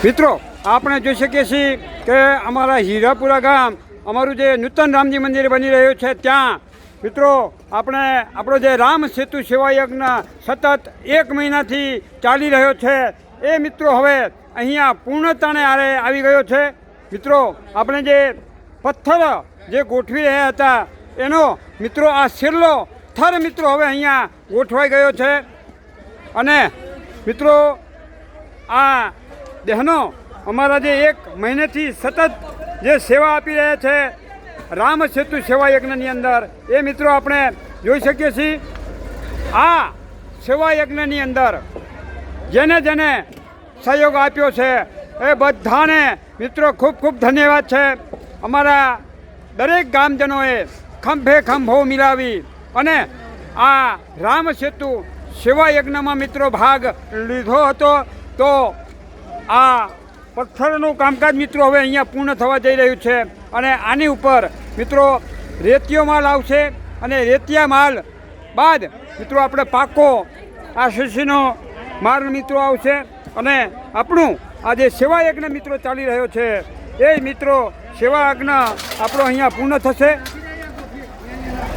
મિત્રો આપણે જોઈ શકીએ છીએ કે અમારા હીરાપુરા ગામ અમારું જે નૂતન રામજી મંદિર બની રહ્યું છે ત્યાં મિત્રો આપણે આપણો જે રામ સેતુ સેવા યજ્ઞ સતત 1 મહિનાથી ચાલી રહ્યો છે એ મિત્રો હવે અહીંયા પૂર્ણતાને આરે આવી ગયો છે। મિત્રો આપણે જે પથ્થર જે ગોઠવી રહ્યા હતા એનો મિત્રો આ છેલ્લો થર મિત્રો હવે અહીંયા ગોઠવાઈ ગયો છે અને મિત્રો આ બહેનો અમારા જે 1 મહિનેથી સતત જે સેવા આપી રહ્યા છે રામ સેતુ સેવા યજ્ઞની અંદર એ મિત્રો આપણે જોઈ શકીએ છીએ। આ સેવા યજ્ઞની અંદર જેને જેને સહયોગ આપ્યો છે એ બધાને મિત્રો ખૂબ ખૂબ ધન્યવાદ છે। અમારા દરેક ગામજનોએ ખંભે ખંભો મિલાવી અને આ રામ સેતુ સેવા યજ્ઞમાં મિત્રો ભાગ લીધો હતો। તો આ પથ્થરનું કામકાજ મિત્રો હવે અહીંયા પૂર્ણ થવા જઈ રહ્યું છે અને આની ઉપર મિત્રો રેતીયો માલ આવશે અને રેતિયા માલ બાદ મિત્રો આપણે પાકો આ શીશીનો માલ મિત્રો આવશે અને આપણું આ જે સેવા યજ્ઞ મિત્રો ચાલી રહ્યો છે એ મિત્રો સેવા યજ્ઞ આપણો અહીંયા પૂર્ણ થશે।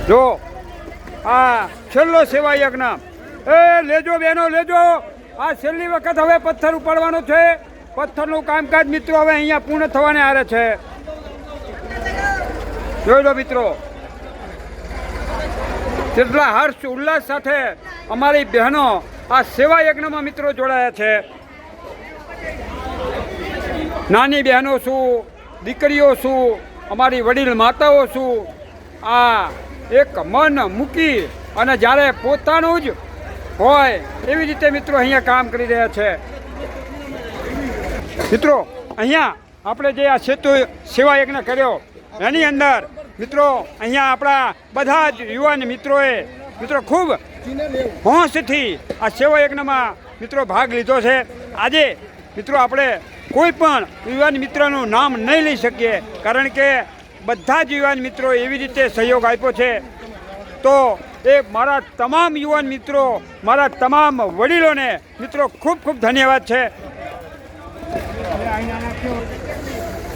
જો આ છેલ્લો સેવા યજ્ઞ એ લેજો બહેનો લેજો, આ છેલ્લી વખત હવે પથ્થર ઉપાડવાનો છે। પથ્થરનું કામકાજ મિત્રો હવે અહીંયા પૂર્ણ થવાને આરે છે। જોઈ લો મિત્રો કેટલા હર્ષ ઉલ્લાસ સાથે અમારી બહેનો આ સેવા યજ્ઞમાં મિત્રો જોડાયા છે। નાની બહેનો શું, દીકરીઓ શું, અમારી વડીલ માતાઓ શું, આ એક મન મૂકી અને જ્યારે પોતાનું જ હોય એવી રીતે મિત્રો અહીંયા કામ કરી રહ્યા છે। મિત્રો અહીંયા આપણે જે આ સેતુ સેવા યજ્ઞ કર્યો એની અંદર મિત્રો અહીંયા આપણા બધા જ યુવાન મિત્રોએ મિત્રો ખૂબ હોંશથી આ સેવા યજ્ઞમાં મિત્રો ભાગ લીધો છે। આજે મિત્રો આપણે કોઈ પણ યુવાન મિત્રનું નામ નહીં લઈ શકીએ કારણ કે બધા જ યુવાન મિત્રો એવી રીતે સહયોગ આપ્યો છે। તો એ મારા તમામ યુવાન મિત્રો, મારા તમામ વડીલોને મિત્રો ખૂબ ખૂબ ધન્યવાદ છે।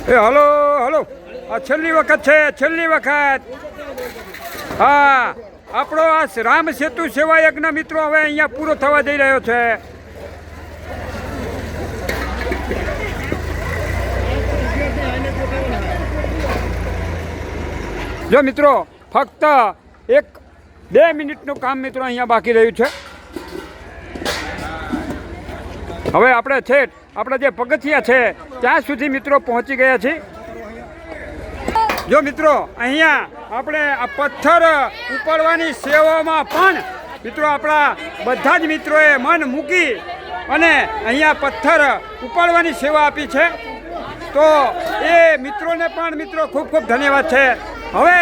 એ હલો હલો, આ છેલ્લી વખત છે, છેલ્લી વખત। હા, આપણો આ રામ સેતુ સેવા યજ્ઞ મિત્રો હવે અહીંયા પૂરો થવા જઈ રહ્યો છે। જો મિત્રો ફક્ત 1-2 મિનિટનું કામ મિત્રો અહીંયા બાકી રહ્યું છે। હવે આપણે છેક આપણા જે પગથિયા છે ત્યાં સુધી મિત્રો પહોંચી ગયા છીએ। જો મિત્રો અહીંયા આપણે આ પથ્થર ઉપાડવાની સેવામાં પણ મિત્રો આપણા બધા જ મિત્રોએ મન મૂકી અને અહીંયા પથ્થર ઉપાડવાની સેવા આપી છે। તો એ મિત્રોને પણ મિત્રો ખૂબ ખૂબ ધન્યવાદ છે। હવે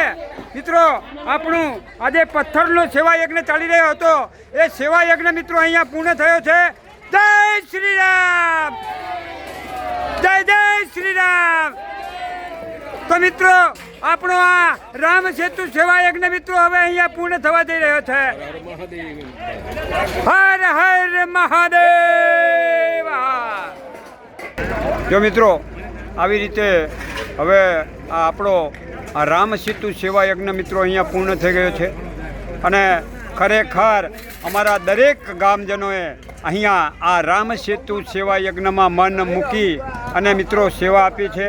મિત્રો આપણું આજે પથ્થરનો સેવા યજ્ઞ ચાલી રહ્યો હતો એ સેવા યજ્ઞ મિત્રો અહીંયા પૂર્ણ થયો છે। જય શ્રી રામ, જય જય શ્રી રામ। તો મિત્રો આપણો આ રામ સેતુ સેવા યજ્ઞ મિત્રો હવે અહીંયા પૂર્ણ થવા જઈ રહ્યો છે। હર હર મહાદેવ। જો મિત્રો આવી રીતે હવે આ આપણો આ રામ સેતુ સેવા યજ્ઞ મિત્રો અહીંયા પૂર્ણ થઈ ગયો છે અને ખરેખર અમારા દરેક ગામજનોએ અહીંયા આ રામ સેતુ સેવા યજ્ઞમાં મન મૂકી અને મિત્રો સેવા આપી છે।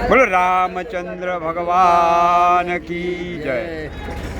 બોલો રામચંદ્ર ભગવાન કી જય।